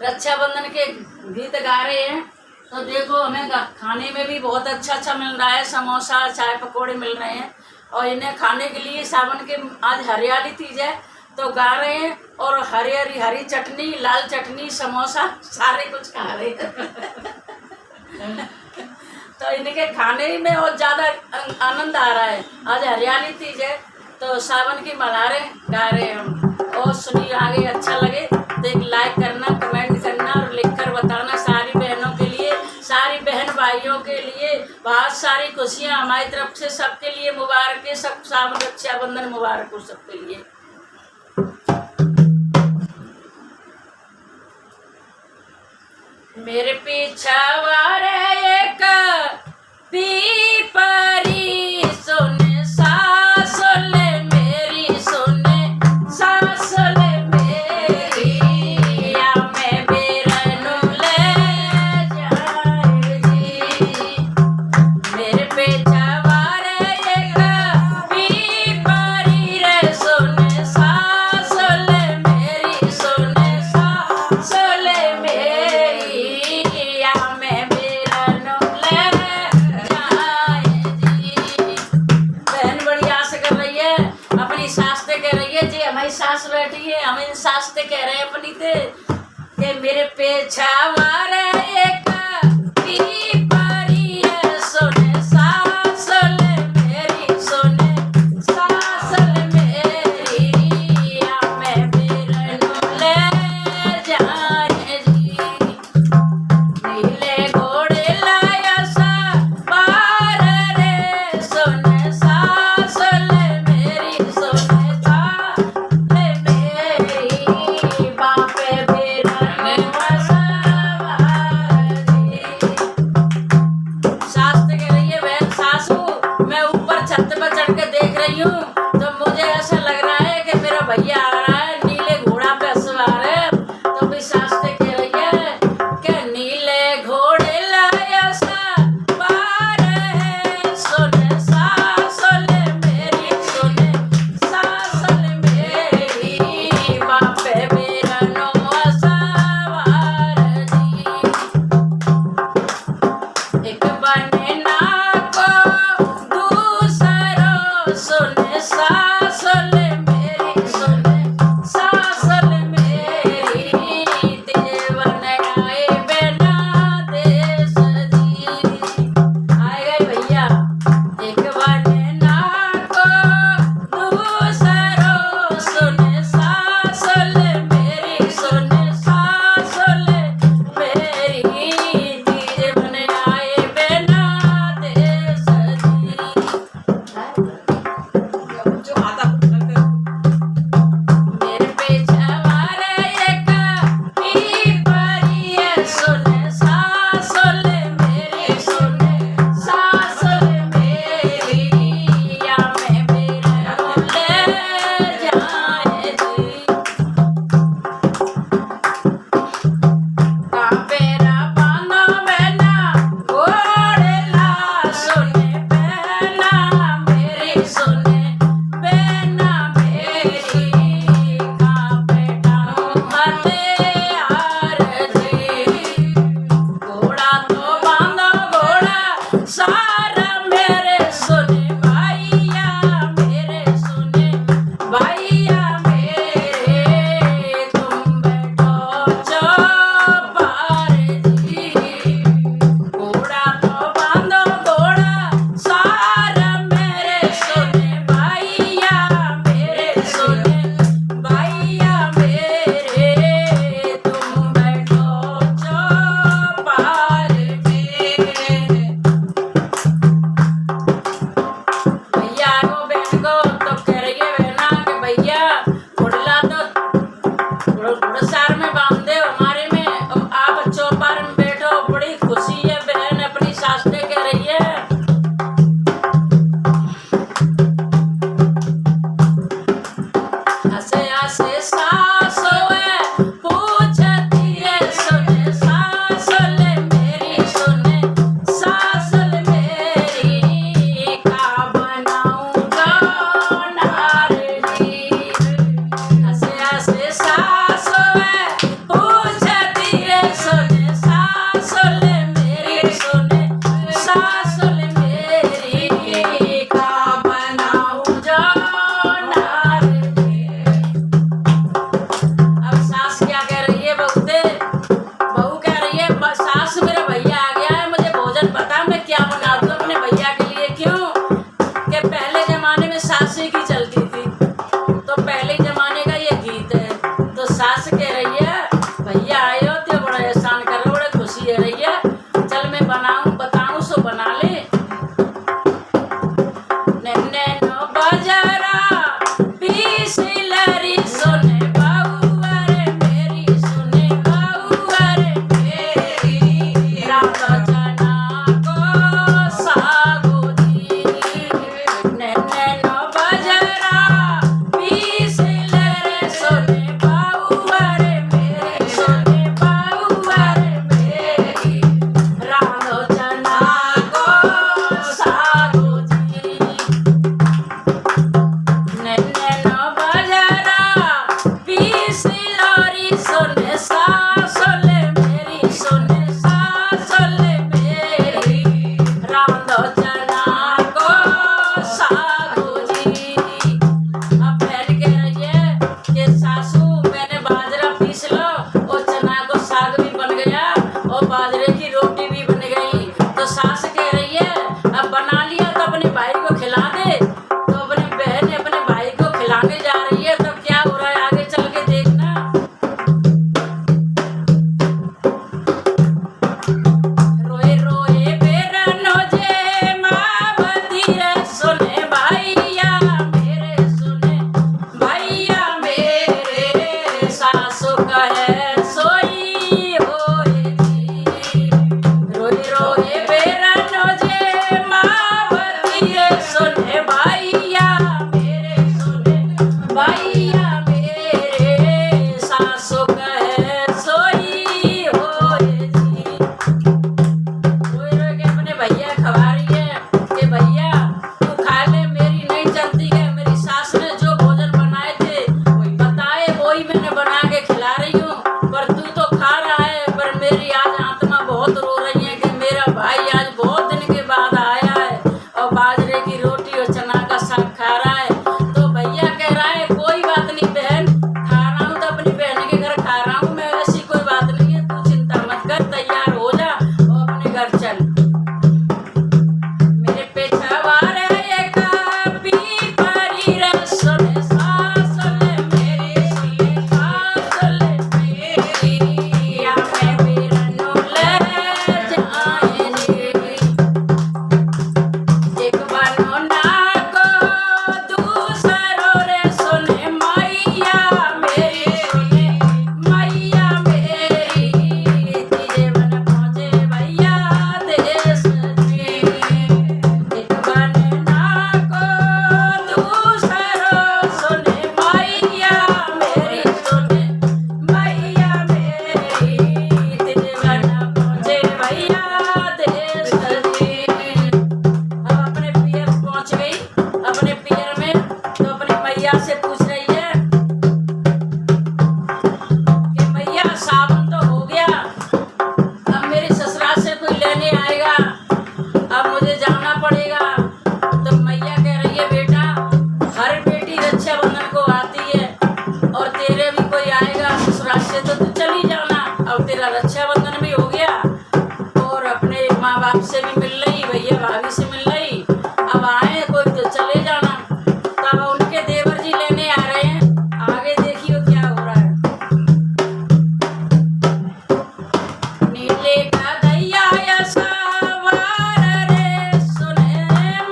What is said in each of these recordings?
रक्षाबंधन के गीत गा रहे हैं। तो देखो हमें खाने में भी बहुत अच्छा अच्छा मिल रहा है, समोसा चाय पकौड़े मिल रहे हैं। और इन्हें खाने के लिए सावन के आज हरियाली तीज है तो गा रहे हैं। और हरी चटनी, लाल चटनी, समोसा सारे कुछ खा रहे हैं। तो इनके खाने में और ज़्यादा आनंद आ रहा है। आज हरियाली तीज है तो सावन की मल्हारें गा रहे हैं हम। और सुनिए, आगे अच्छा लगे तो एक लाइक करना, कमेंट करना और लिखकर बताना। सारी बहनों के लिए, सारी बहन भाइयों के लिए बहुत सारी खुशियाँ हमारी तरफ से सबके लिए मुबारक है। सब सावन रक्षाबंधन मुबारक हो सबके लिए। मेरे पीछा वारे एक पीपरी सुने सासुले मेरी, सुने सासुले मेरी, या मैं बेरनु ले जाएगी। मेरे पीछा वारे एक पीपरी रे सुने सासुले मेरी, सुने सासुले मेरी, या मैं बेरनु ले जाएगी। बहन बड़ी आस कर रही है, अपनी सास से कह रही है जी हमारी सास बैठी है, हमें सास से कह रहे हैं अपनी ते कि मेरे पीछा वारे एक पीपरी है सुने सासुले मेरी, सुने सासुले मेरी, या मैं बेरनु ले जाएगी। नीले घोड़े लाया सवार रे सुने सासुले मेरी, सुने सासुले मेरी, बापे बेरनु सवार जी। सास तो कह रही है बहन सासू, मैं ऊपर छत पर चढ़ के देख रही हूँ तो मुझे ऐसा लग रहा है कि मेरा भैया आ रहा है, नीले घोड़ा पे सवार है। तो भी सास तो कह रही है कि नीले घोड़े लाया सवार है सुने सासुले मेरी, सुने सासुले मेरी, बापे बेरनु सवार जी। एक बने ना को दूसरो सुने सासुले मेरी, सुने सासुले मेरी, भैया आयो तो बड़ा एहसान कर रहे, बड़ा खुशी है रही है। चल मैं बनाऊं बताऊं सो बना ले। नैनो बाजारा पीस लरी सोने बाबुआ रे मेरी सोने बाबुआ रे मेरी रात जना को सागो दी। नैनो बाजारा पीस लरी सोने बाबुआ रे मेरी सोने बाबुआ रे मेरी रात जना को सागो दी। नैनो बाजारा पीस लरी सोने सासोले मेरी सोने सासोले मेरी रांधो चना को सागो जी। अब पहन के रहिए कि सासू मैंने बाजरा पीस लो और चना को साग भी बन गया और बाजरे की रोटी भी बन गई। तो सास कह रही है अब बना लिया तो अपने भाई को खिला दे। तो अपनी बहन अपने भाई को खिलाने जा रही है। तब क्या हो रहा है आगे चल के देखना। रोए रोए बेरनो जे माँ बंधीरे सुने भैया मेरे सुने भैया मेरे सासु कहे सोई होए जी। रोए रोए बेरनो जे माँ बंधीरे सुने भैया मेरे सुने भैया मेरे सासु कहे सोई होए जी। रोए रोए के अपने भैया खवा रही है कि भैया तू खा ले, मेरी नहीं चलती है। मेरी सास ने जो भोजन बनाए थे वही बताए वही मैंने बना के खिला रही हूँ। पर तू तो खा रहा है पर मेरी आज आत्मा बहुत रो रही है कि मेरा भाई आज बहुत दिन के बाद आया है और बाजरे की रोटी और चना का साग खा रहा है। तो भैया कह रहा है कोई बात नहीं बहन, खा रहा हूँ तो अपनी बहन के घर खा रहा हूँ मैं, ऐसी कोई बात नहीं है, तू चिंता मत कर, तैयार हो जा और अपने घर चल। मेरे पे छवार एक पीपरी रे सोने सासोले मेरी सोने सासोले मेरी या मैं बेरनो ले जाएंगे। एक बनो ना को दूसरो रे सोने मैया मेरी सोने मैया मेरी तीजे बन पहुँचे भैया देश जी। एक बने ना को दूसरो सोने मैया मेरी सोने मैया मेरी तीजे बन पहुँचे भैया देश जी। अब अपने पियर पहुंच गई अपने पियर में। तो अपनी मैया से पूछ रही है कि मैया सावन तो हो गया, अब मेरी ससुराल से कोई लेने आएगा, अब मुझे जाना पड़ेगा। तो मैया कह रही है बेटा हर बेटी रक्षाबंधन को आती है और तेरे भी कोई आएगा ससुराल से तो तू चली जाना। अब तेरा रक्षाबंधन भी हो गया और अपने माँ बाप से भी मिल रही, भैया भाभी से मिल रही, अब आए कोई तो चले जाना। तब उनके देवर जी लेने आ रहे हैं, आगे देखियो क्या हो रहा है। नीले का दैया या सवार रे सुने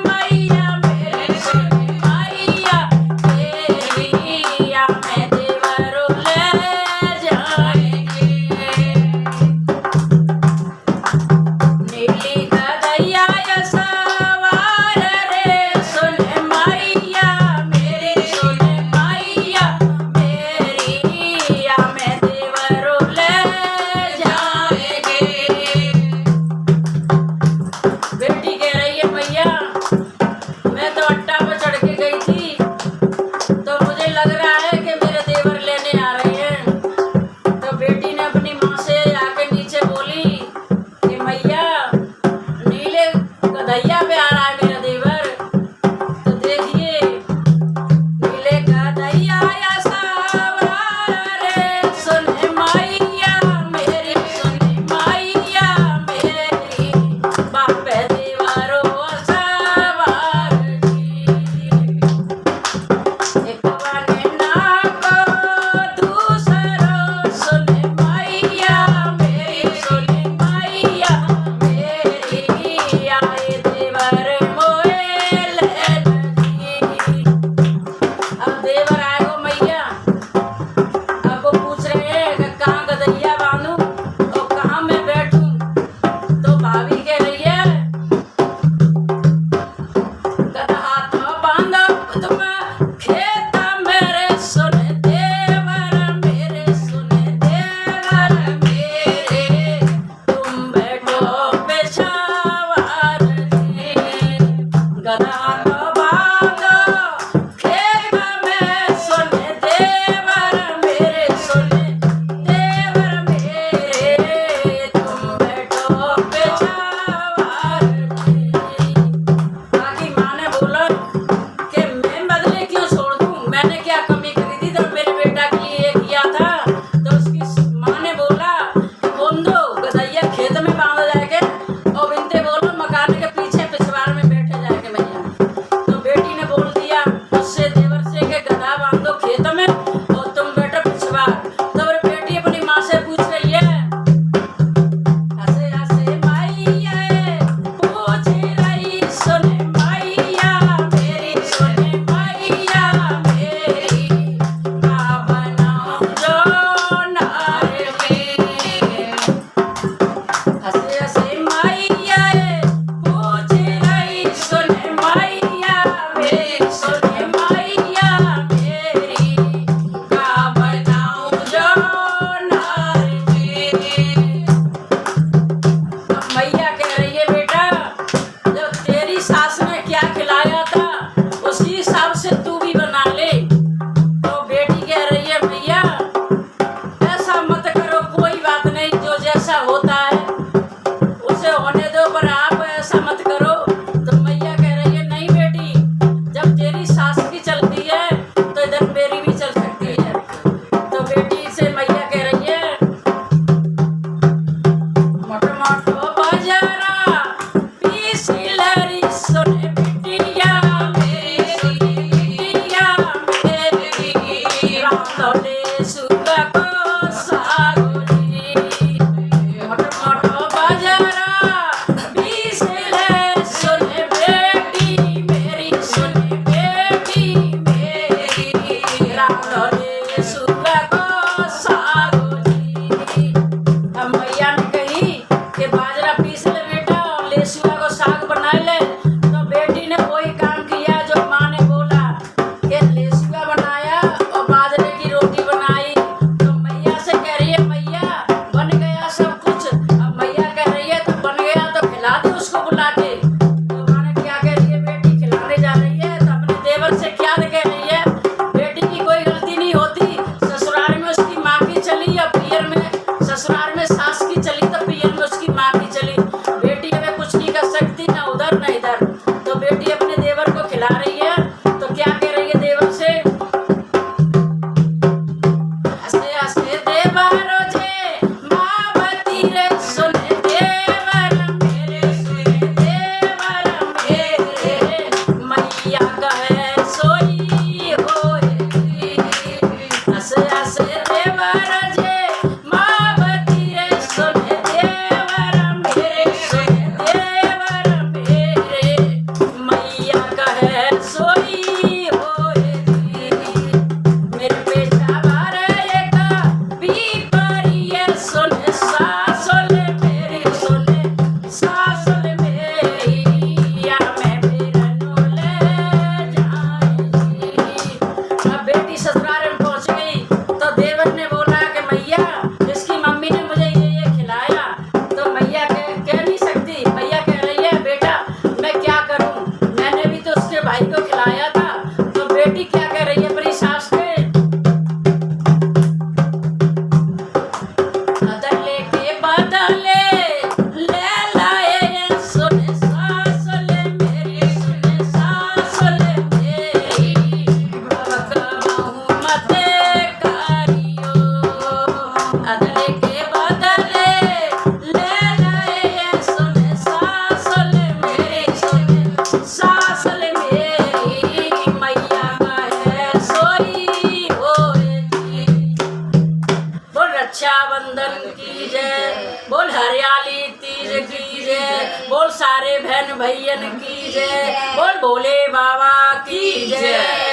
मैया मेरे सुने मैया मेरी या मैं देवरों ले जाएंगे। नीली का दैया या सवार रे सुने मैया मेरी सुने मैया मेरी या मैं देवरों ले जाएंगे। बेटी कह रही है भैया मैं तो अट्टा पे चढ़ के गई थी तो मुझे लग रहा है कि मेरे देवर लेने आ रहे हैं। तो बेटी ने अपनी माँ से आके नीचे बोली कि मैया नीले गधैया पे आ रहा है मेरा देवर। तो देखिए नीले गधैया या सवार रे सुने मैया मेरी सुने मैया मेरी बाप देवरों सवार जी। एक बने ना को दूसरो सुने मैया ससुराल में सास की चली तो पियर में उसकी माँ की चली। बेटी हमें कुछ नहीं कर सकती, ना उधर ना इधर। तो बेटी अपने देवर को खिला रही है, तो क्या कह रही है देवर से, हंसे हंसे देवरो जे माँ बती रे सुने देवर मेरे, सुने देवर मेरे, मैया कहे सोई होए। हंसे हंसे देवर जे माँ बती रे सुने देवर मेरे, सुने देवर मेरे, मैया कहे सोई होए। मेरे पे चावर एक पीपरिये सुने सासुल मेरी, सुने सासुल मेरी, या मैं बिरनु ले जाएगी। अब बेटी ससुराल में पहुंच गई तो देवर ने बोला कि मैया इसकी मम्मी ने मुझे ये खिलाया। तो मैया कह नहीं सकती, मैया कह रही है बेटा मैं क्या करूं, मैंने भी तो उसके भाई को खिलाया था। तो बेटी क्या कह रही है अपनी सास से, बदले के बदले ले लाए सुने सासुल मेरी, सुने सासुल मेरी, बकबहू मत करियो। बदले के बदले ले लाए सुने सासुल मेरी, सुने सासुल मेरी, मैया कहे सोई होएगी। बोल रक्षाबंधन की जय, बोल हरियाली तीज की जय, बोल सारे बहन भैयन की जय, बोल भोले बाबा की जय।